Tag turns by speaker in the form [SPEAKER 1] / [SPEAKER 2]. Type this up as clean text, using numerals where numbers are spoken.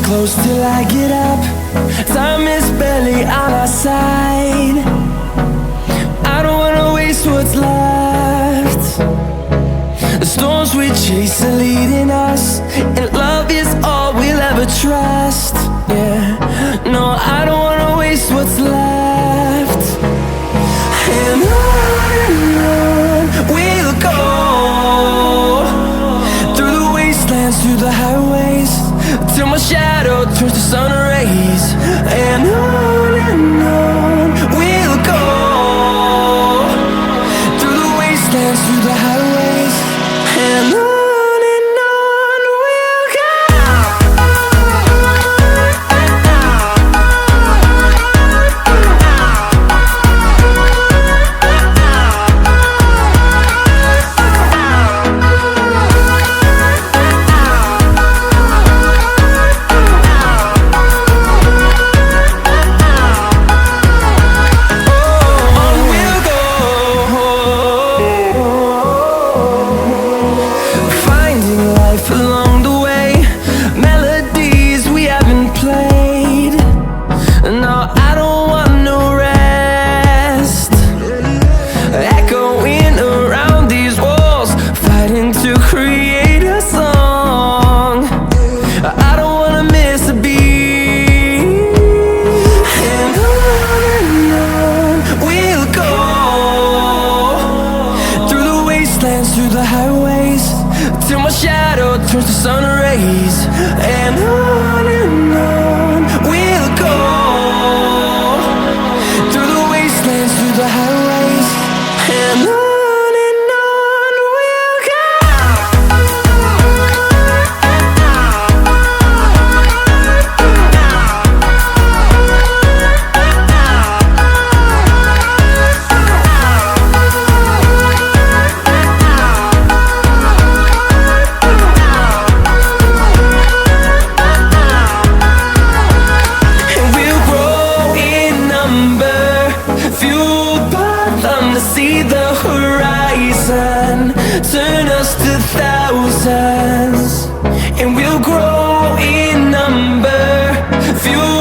[SPEAKER 1] close till I get up. Time is barely on our side. I don't wanna waste what's left. The storms we chase are leading us, and love is all we'll ever trust. Yeah, no, I don't wanna waste what's left. And on we'll go, through the wastelands, through the highways, till my shadow turns to sun rays. And on we'll go, through the wastelands, through the highways, and on we'll go. Along the way, melodies we haven't played. No, I don't want no rest. Echoing around these walls, fighting to create a song. I don't wanna miss a beat. And on we'll go, through the wastelands, through the highways, till my shadow turns to sun rays. And on we'll go, through the wastelands, through the highways, and on we'll go. See the horizon, turn us to thousands, and we'll grow in number, fuel